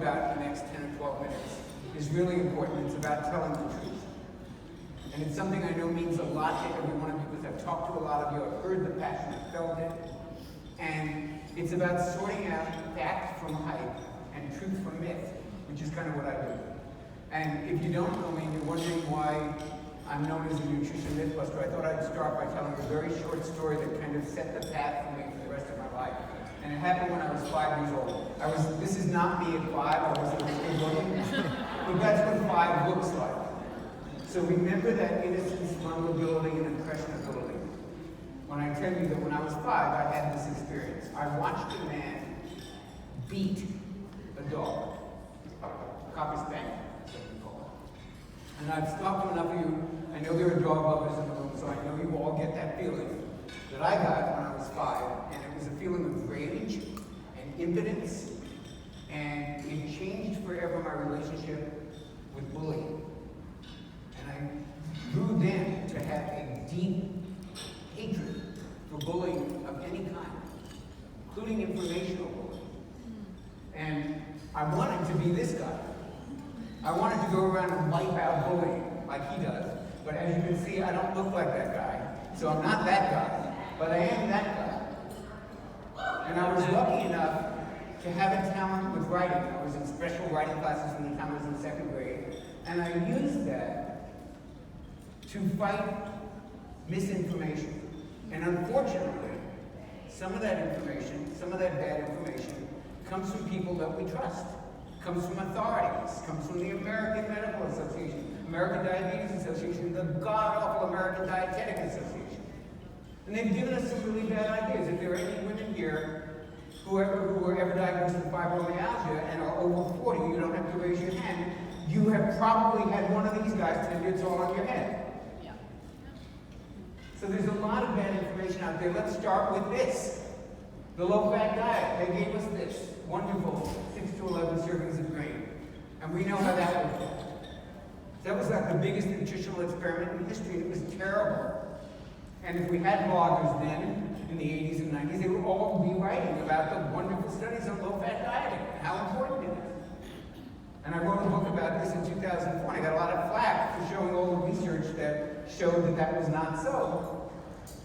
about in the next 10 or 12 minutes is really important. It's about telling the truth. And it's something I know means a lot to every one of you because I've talked to a lot of you, I've heard the passion, I've felt it. And it's about sorting out fact from hype and truth from myth, which is kind of what I do. And if you don't know me and you're wondering why I'm known as a nutrition mythbuster, I thought I'd start by telling a very short story that kind of set the path for me for the rest of my life. And it happened when I was 5 years old. This is not me at 5, I wasn't still looking, but that's what 5 looks like. So remember that innocence, vulnerability, and impressionability. When I tell you that when I was 5, I had this experience. I watched a man beat a dog, Cocker Spaniel, that's what we call it. And I've talked to enough of you, I know there are dog lovers in the room, so I know you all get that feeling that I got when I was 5, and it was a feeling of rage and impotence, and it changed forever my relationship with bullying. And I grew then to have a deep hatred for bullying of any kind, including informational bullying. And I wanted to be this guy. I wanted to go around and wipe out bullying like he does. But as you can see, I don't look like that guy. So I'm not that guy, but I am that guy. And I was lucky enough to have a talent with writing. I was in special writing classes from the time I was in 2nd grade. And I used that to fight misinformation. And unfortunately, some of that information, some of that bad information, comes from people that we trust, comes from authorities, comes from the American Medical Association, American Diabetes Association, the god-awful American Dietetic Association. And they've given us some really bad ideas. If there are any women here who were ever diagnosed with fibromyalgia and are over 40, you don't have to raise your hand, you have probably had one of these guys tell you it's all on your head. So there's a lot of bad information out there. Let's start with this. The low-fat diet. They gave us this wonderful 6 to 11 servings of grain. And we know how that worked out. That was like the biggest nutritional experiment in history. It was terrible. And if we had bloggers then, in the 80s and 90s, they would all be writing about the wonderful studies on low-fat dieting and how important it is. And I wrote a book about this in 2004, and I got a lot of flack for showing all the research that showed that that was not so.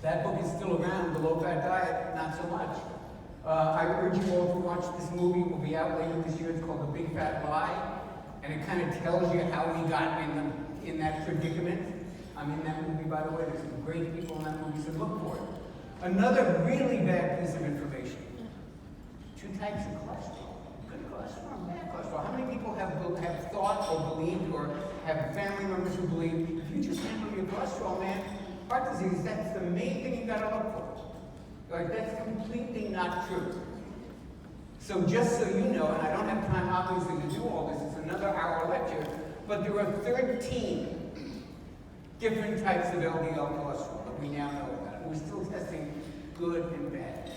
That book is still around, The Low-Fat Diet, not so much. I urge you all to watch this movie. It will be out later this year. It's called The Big Fat Lie. And it kind of tells you how we got in that predicament. I'm in that movie, by the way. There's some great people in that movie, so look for it. Another really bad piece of information. 2 types of cholesterol. Good cholesterol and bad cholesterol. How many people have thought or believed or have family members who believe if you just handle your cholesterol, man, heart disease, that's the main thing you got to look for. Like, that's completely not true. So just so you know, and I don't have time obviously to do all this, it's another hour lecture, but there are 13 different types of LDL cholesterol that we now know about. We're still testing good and bad.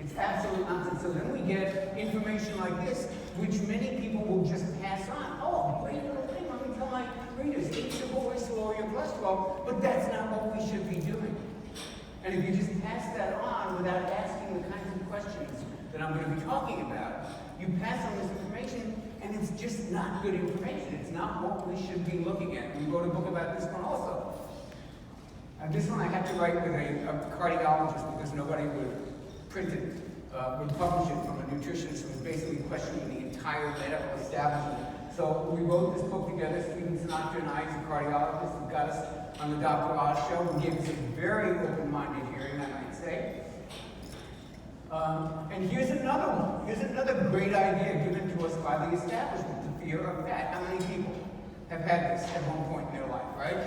It's absolute nonsense. So then we get information like this, which many people will just pass on. Oh, great little thing, let me tell my readers, eat your boys to lower your cholesterol, but that's not what we should be doing. And if you just pass that on without asking the kinds of questions that I'm going to be talking about, you pass on this information, and it's just not good information. It's not what we should be looking at. We wrote a book about this one also. And this one I had to write with a cardiologist because nobody would print it, would publish it from a nutritionist who was basically questioning the entire medical establishment. So we wrote this book together. Stephen Sinatra and I, as a cardiologist, who got us on the Dr. Oz show, and gave us a very open-minded hearing, I might say. And here's another one. Here's another great idea given to us by the establishment, the fear of fat. How many people have had this at one point in their life, right?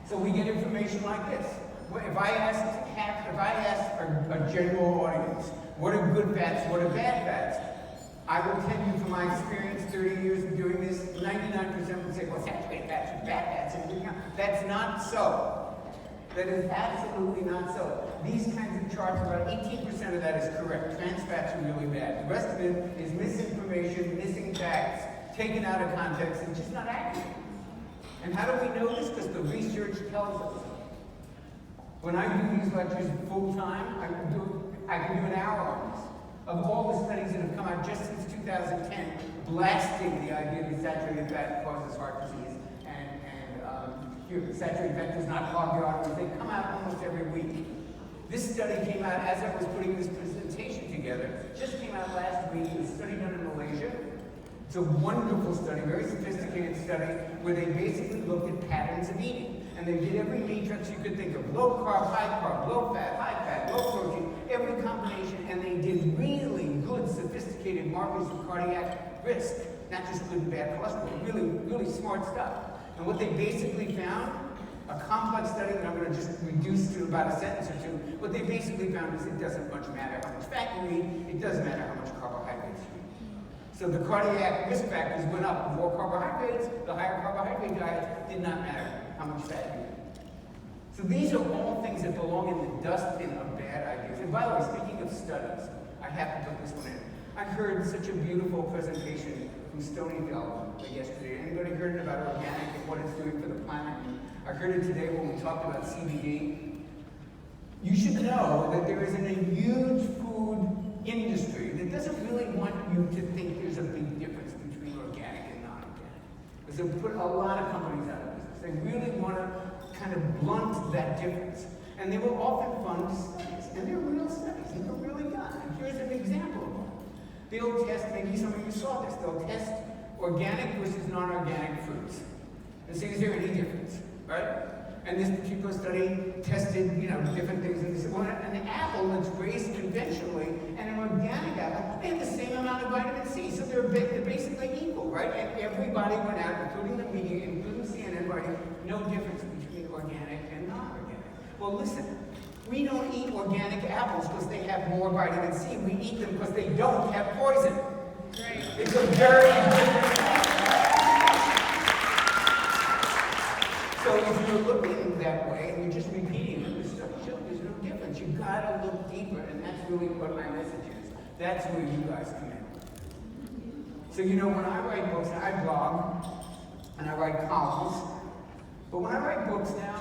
So we get information like this. If I ask a general audience, what are good fats, what are bad fats? I will tell you from my experience, 30 years of doing this, 99% would say, well, saturated fats are bad fats. That's not so. That is absolutely not so. These kinds of charts, about 18% of that is correct. Trans fats are really bad. The rest of it is misinformation, missing facts, taken out of context, and just not accurate. And how do we know this? Because the research tells us. When I do these lectures full time, I can do an hour on this. of all the studies that have come out just since 2010, blasting the idea that saturated fat causes heart disease, and saturated fat does not clog the arteries. They come out almost every week. This study came out as I was putting this presentation together. Just came out last week. It was a study done in Malaysia. It's a wonderful study, very sophisticated study, where they basically looked at patterns of eating. And they did every matrix you could think of: low carb, low fat, low protein, every combination. And they did really good, sophisticated markers of cardiac risk, not just good and bad cholesterol, really, really smart stuff. And what they basically found, a complex study that I'm going to just reduce to about a sentence or two, what they basically found is it doesn't much matter how much fat you eat, it doesn't matter how much carbohydrates you eat. So the cardiac risk factors went up. The more carbohydrates, the higher carbohydrate diet, did not matter how much fat you eat. So these are all things that belong in the dustbin of bad ideas. And by the way, speaking of studies, I have to put this one in. I heard such a beautiful presentation from Stonyville yesterday. Anybody heard it about organic and what it's doing for the planet? I heard it today when we talked about CBD. You should know that there is a huge food industry that doesn't really want you to think there's a big difference between organic and non-organic. Because they put a lot of companies out of business. They really want to kind of blunt that difference. And they will often fund studies. And they're real studies. They're really done. And here's an example of one. They'll test, maybe some of you saw this, they'll test organic versus non-organic fruits. And see, is there any difference, right? And this particular study tested, different things. And they said, well, an apple that's raised conventionally and an organic apple, they have the same amount of vitamin C. So they're basically equal, right? And everybody went out, including the media, including CNN, writing, no difference between organic and non-organic. Well, listen, we don't eat organic apples because they have more vitamin C. We eat them because they don't have poison. Right. It's a very different thing. So if you're looking that way and you're just repeating it, this stuff shows there's no difference. You've got to look deeper, and that's really what my message is. That's where you guys come in. So when I write books, and I blog, and I write columns, but when I write books now,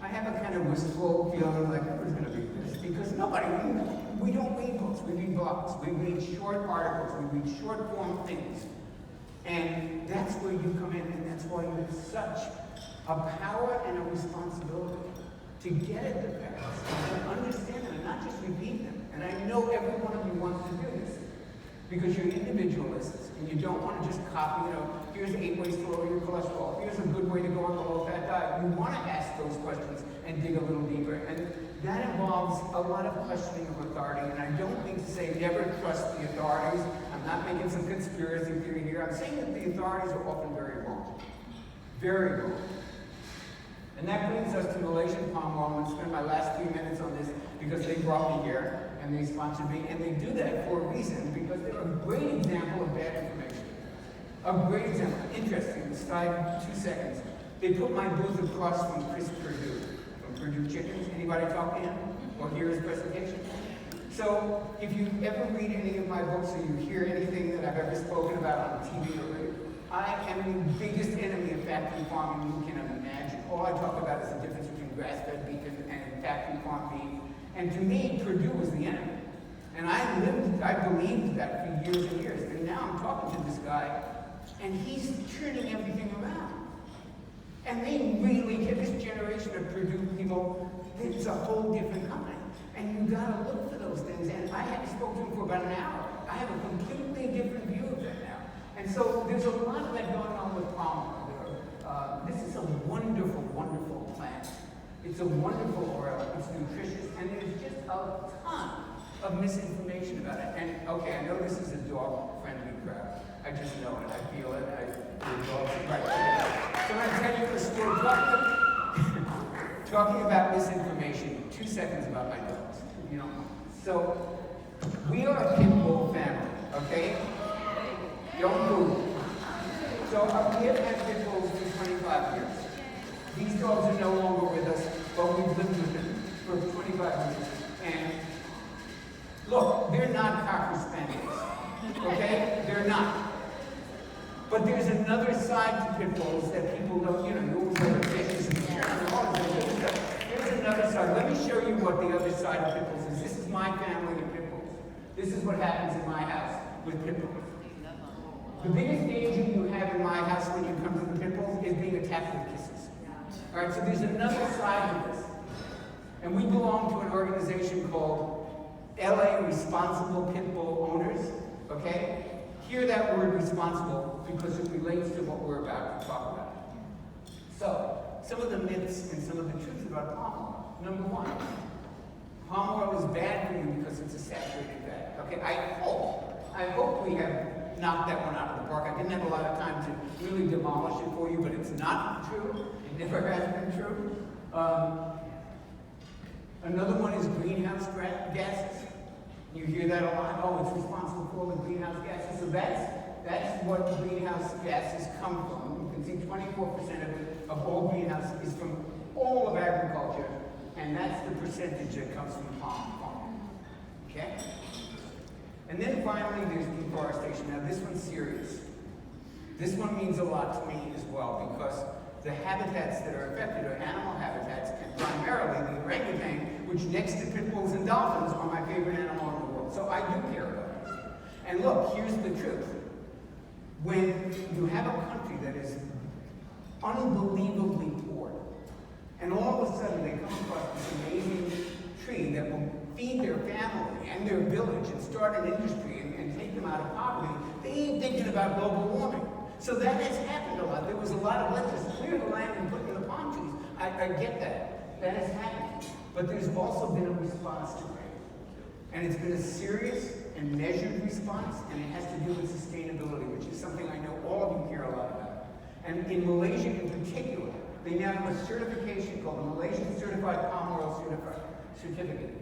I have a kind of wistful feeling like, who's going to read this? Because we don't read books, we read blogs. We read short articles, we read short form things. And that's where you come in, and that's why you have such a power and a responsibility to get at the facts and understand them and not just repeat them. And I know every one of you wants to do this because you're individualists and you don't want to just copy, here's 8 ways to lower your cholesterol, here's a good way to go on the low-fat diet. You want to ask those questions and dig a little deeper. And that involves a lot of questioning of authority. And I don't mean to say never trust the authorities. I'm not making some conspiracy theory here. I'm saying that the authorities are often very wrong. Very wrong. And that brings us to Malaysian palm oil. I'm going to spend my last few minutes on this because they brought me here and they sponsored me. And they do that for a reason, because they're a great example of bad information. A great example. Interesting. Slide 2 seconds. They put my booth across from Chris Perdue, from Perdue Chickens. Anybody talk to him or hear his presentation? So if you ever read any of my books or you hear anything that I've ever spoken about on TV or radio, I am the biggest enemy of factory farming you can imagine. All I talk about is the difference between grass-fed beef and factory farm beef. And to me, Purdue was the enemy. And I believed that for years and years. And now I'm talking to this guy, and he's turning everything around. And they really get this generation of Purdue people, it's a whole different company. And you gotta look for those things. And I had spoken to him for about an hour. I have a completely different view of that now. And so there's a lot of that going on with palm oil. This is a wonderful, wonderful plant. It's a wonderful oil. It's nutritious. And there's just a ton of misinformation about it. And okay, I know this is a dog-friendly crowd. I just know it. I feel it. The dogs right there. So I'm going to tell you a story. Talking about misinformation. 2 seconds about my dogs. So we are a pit bull family. Okay. Don't move. So we have had pit bulls for 25 years. These dogs are no longer with us, but we've lived with them for 25 years. And look, they're not Cocker Spaniels. Okay? They're not. But there's another side to pit bulls that people don't, you always have the fishes and the parents and all this other stuff. There's another side. Let me show you what the other side of pit bulls is. This is my family of pit bulls. This is what happens in my house with pit bulls. The biggest danger you have in my house when you come to the pit bulls is being attacked with kisses. All right, so there's another side to this. And we belong to an organization called LA Responsible Pit Bull Owners, okay? Hear that word responsible because it relates to what we're about to talk about. So, some of the myths and some of the truths about palm oil. Number one, palm oil is bad for you because it's a saturated fat. Okay, I hope we have knocked that one out of the park. I didn't have a lot of time to really demolish it for you, but it's not true. It never has been true. Another one is greenhouse gases. You hear that a lot. Oh, it's responsible for all the greenhouse gases. So that's what greenhouse gases come from. You can see 24% of all greenhouse is from all of agriculture, and that's the percentage that comes from palm farming. Okay? And then finally, there's deforestation. Now, this one's serious. This one means a lot to me as well because the habitats that are affected are animal habitats, and primarily the orangutan, which next to pit bulls and dolphins are my favorite animal in the world. So I do care about this. And look, here's the truth. When you have a country that is unbelievably poor, and all of a sudden they come across this amazing tree that will feed their family and their village and start an industry and take them out of poverty, they ain't thinking about global warming. So that has happened a lot. There was a lot of let's just clear the land and put in the palm trees. I get that. That has happened. But there's also been a response to it. And it's been a serious and measured response, and it has to do with sustainability, which is something I know all of you care a lot about. And in Malaysia in particular, they now have a certification called the Malaysian Certified Palm Oil Certificate.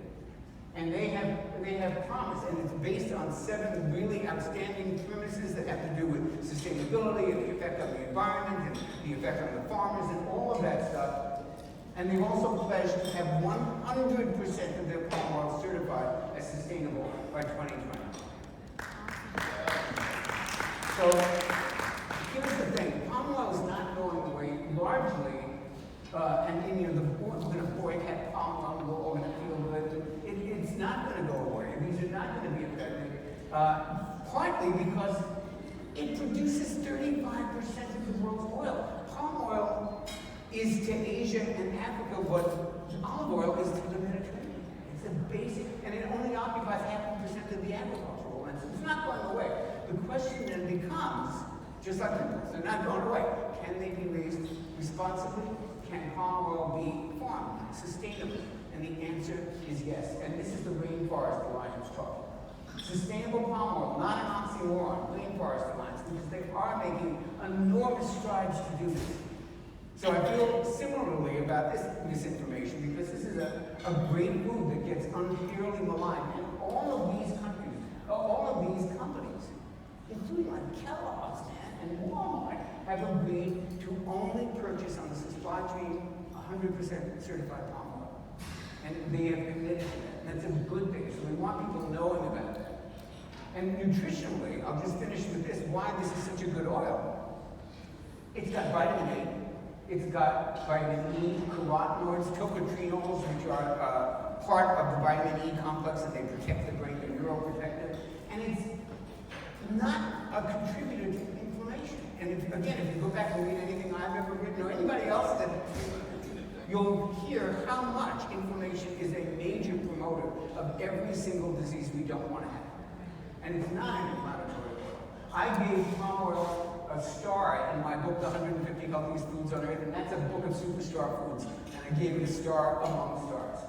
And they have promised, and it's based on 7 really outstanding premises that have to do with sustainability and the effect on the environment and the effect on the farmers and all of that stuff. And they've also pledged to have 100% of their palm oil certified as sustainable by 2020. So here's the thing: palm oil is not going away largely, and you know we're going to boycott palm oil. We're all going to feel good. It's not going to go away. These are not going to be affected, partly because it produces 35% of the world's oil. Palm oil is to Asia and Africa what olive oil is to the Mediterranean. It's a basic, and it only occupies 0.5% of the agricultural land. So it's not going away. The question then becomes, just like the birds, they're not going away. Can they be raised responsibly? Can palm oil be farmed sustainably? And the answer is yes. And this is the Rainforest Alliance talking. Sustainable palm oil, not an oxymoron, Rainforest Alliance, because they are making enormous strides to do this. So I feel similarly about this misinformation because this is a great food that gets unfairly maligned. And all of these countries, all of these companies, including like Kellogg's, and Walmart, have agreed to only purchase on the supply chain 100% certified palm oil. And they have committed to that. And that's a good thing. So we want people knowing about that. And nutritionally, I'll just finish with this, why this is such a good oil. It's got vitamin A. It's got vitamin E, carotenoids, tocotrienols, which are part of the vitamin E complex, and they protect the brain, they're neuroprotective. And it's not a contributor to inflammation. And if you go back and read anything I've ever written or anybody else, that you'll hear how much inflammation is a major promoter of every single disease we don't want to have. And it's not an inflammatory oil. I gave palm oil a star in my book, The 150 Healthiest Foods on Earth, and that's a book of superstar foods. And I gave it a star among stars.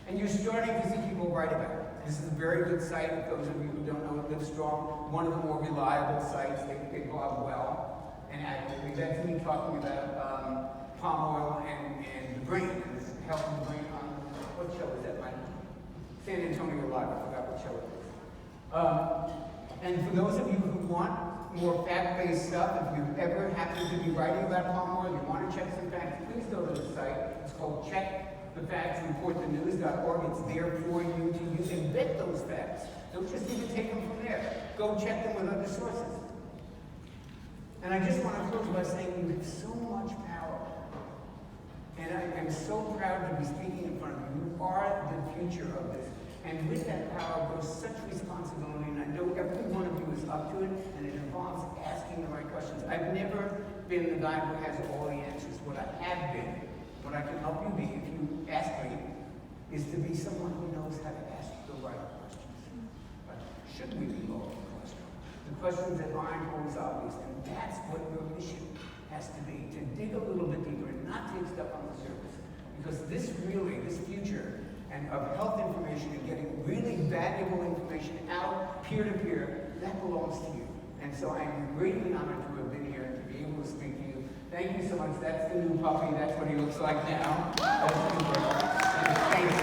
And you're starting to see people write about it. This is a very good site, for those of you who don't know it, Livestrong, one of the more reliable sites. They blog well and accurately. That's me talking about palm oil and the brain, and the health of the brain on, what show is that, Mike? San Antonio Live, I forgot what show it is. And for those of you who want more fact-based stuff, if you ever happen to be writing about palm oil, you want to check some facts, please go to the site. It's called checkthefactsreportthenews.org. It's there for you to use and vet those facts. Don't just even take them from there. Go check them with other sources. And I just want to close by saying you have so much power. And I am so proud to be speaking in front of you. You are the future of this. And with that power goes such responsibility, and I know every one of you is up to it, and it involves asking the right questions. I've never been the guy who has all the answers. What I have been, what I can help you be if you ask me, is to be someone who knows how to ask the right questions. But should we be lowering cholesterol? The questions that aren't always obvious, and that's what your mission has to be, to dig a little bit deeper and not take stuff on the surface. Because this future and of health information and getting really valuable information out peer-to-peer, that belongs to you. And so I'm greatly honored to have been here and to be able to speak to you. Thank you so much. That's the new puppy. That's what he looks like now. That's super. Thank you.